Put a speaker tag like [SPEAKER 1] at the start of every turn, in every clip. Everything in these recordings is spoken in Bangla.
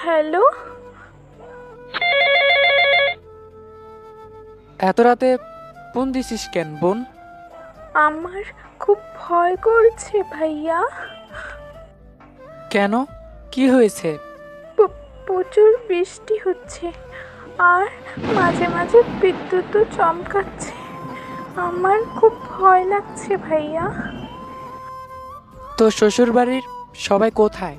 [SPEAKER 1] হ্যালো।
[SPEAKER 2] এত রাতে ফোন দিছিস কেন বোন?
[SPEAKER 1] আমার খুব ভয় করছে ভাইয়া।
[SPEAKER 2] কেন, কি হয়েছে?
[SPEAKER 1] প্রচুর বৃষ্টি হচ্ছে আর মাঝে মাঝে বিদ্যুৎও চমকাচ্ছে। আমার খুব ভয় লাগছে ভাইয়া।
[SPEAKER 2] তোর শ্বশুর বাড়ির সবাই কোথায়?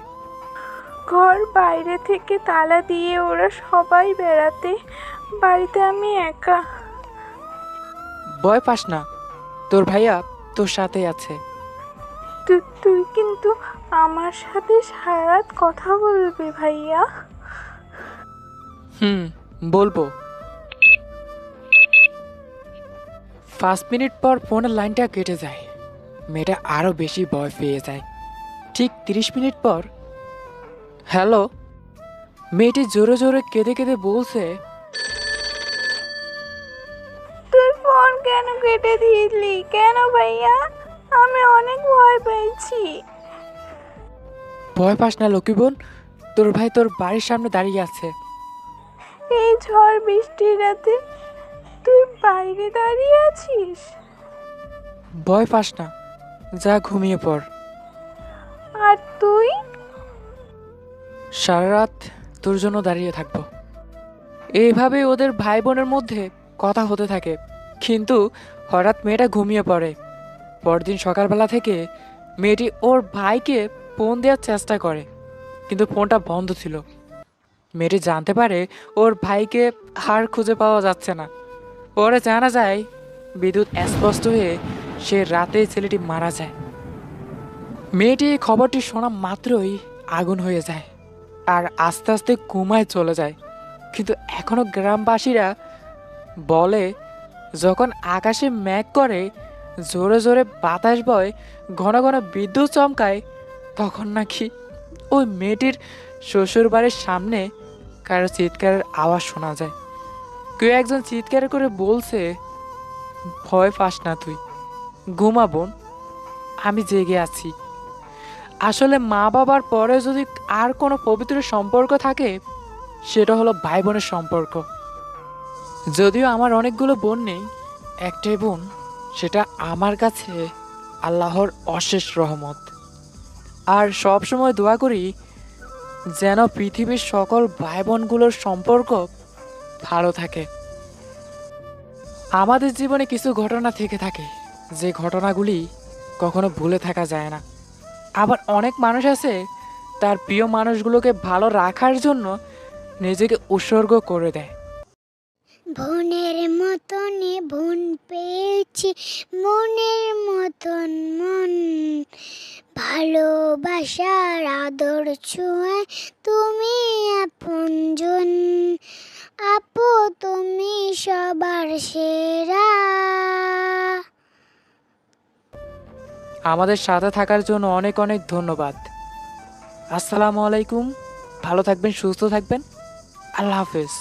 [SPEAKER 1] ঘর বাইরে থেকে তালা দিয়ে ওরা সবাই বেড়াতে, বাড়িতে আমি একা।
[SPEAKER 2] ভয় পাস না, তোর ভাইয়া তোর সাথে আছে।
[SPEAKER 1] তুই কিন্তু আমার সাথে সারা রাত কথা বলবি ভাইয়া।
[SPEAKER 2] বলবো। 5 মিনিট পর ফোনের লাইনটা কেটে যায়। মেয়েটা আরো বেশি ভয় পেয়ে যায়। ঠিক 30 মিনিট পর হ্যালো। মেয়েটি জোরে জোরে কেঁদে কেঁদে বলছে,
[SPEAKER 1] তুই ফোন কেন কেটে দিলি কেন ভাইয়া? আমি অনেক ভয় পেয়েছি।
[SPEAKER 2] ভয় পাস না লক্ষ্মী বোন, তোর ভাই তোর বাড়ির সামনে দাঁড়িয়ে আছে।
[SPEAKER 1] এই ঝড় বৃষ্টির রাতে তুই বাইরে দাঁড়িয়ে আছিস?
[SPEAKER 2] ভয় পাস না, যা ঘুমিয়ে পড়।
[SPEAKER 1] আর তুই?
[SPEAKER 2] সারা রাত তোর জন্য দাঁড়িয়ে থাকবো। এইভাবে ওদের ভাই বোনের মধ্যে কথা হতে থাকে। কিন্তু হঠাৎ মেয়েটা ঘুমিয়ে পড়ে। পরদিন সকালবেলা থেকে মেয়েটি ওর ভাইকে ফোন দেওয়ার চেষ্টা করে, কিন্তু ফোনটা বন্ধ ছিল। মেয়েটি জানতে পারে ওর ভাইকে আর খুঁজে পাওয়া যাচ্ছে না। পরে জানা যায় বিদ্যুৎ স্পষ্ট হয়ে সে রাতে ছেলেটি মারা যায়। মেয়েটি এই খবরটি শোনা মাত্রই আগুন হয়ে যায় আর আস্তে আস্তে ঘুমায় চলে যায়। কিন্তু এখনো গ্রামবাসীরা বলে, যখন আকাশে মেঘ করে, জোরে জোরে বাতাস বয়, ঘন ঘন বিদ্যুৎ চমকায়, তখন নাকি ওই মেয়েটির শ্বশুর বাড়ির সামনে কারো চিৎকারের আওয়াজ শোনা যায়। কেউ একজন চিৎকার করে বলছে, ভয় পাস না তুই, ঘুমা বোন, আমি জেগে আছি। আসলে মা বাবার পরে যদি আর কোনো পবিত্র সম্পর্ক থাকে, সেটা হলো ভাই বোনের সম্পর্ক। যদিও আমার অনেকগুলো বোন নেই, একটাই বোন, সেটা আমার কাছে আল্লাহর অশেষ রহমত। আর সব সময় দোয়া করি যেন পৃথিবীর সকল ভাই বোনগুলোর সম্পর্ক ভালো থাকে। আমাদের জীবনে কিছু ঘটনা থেকে থাকে, যে ঘটনাগুলি কখনো ভুলে থাকা যায় না। আবার অনেক মানুষ আছে তার প্রিয় মানুষগুলোকে ভালো রাখার জন্য নিজেকে উৎসর্গ করে দেয়।
[SPEAKER 3] বোনের মতনে বোন পেয়েছি, মনের মতন মন, ভালোবাসার আদর ছোঁয়ায় তুমি আপনজন, আপু তুমি সবার সেরা।
[SPEAKER 2] আমাদের সাথে থাকার জন্য অনেক অনেক ধন্যবাদ। আসসালামু আলাইকুম। ভালো থাকবেন, সুস্থ থাকবেন। আল্লাহ হাফেজ।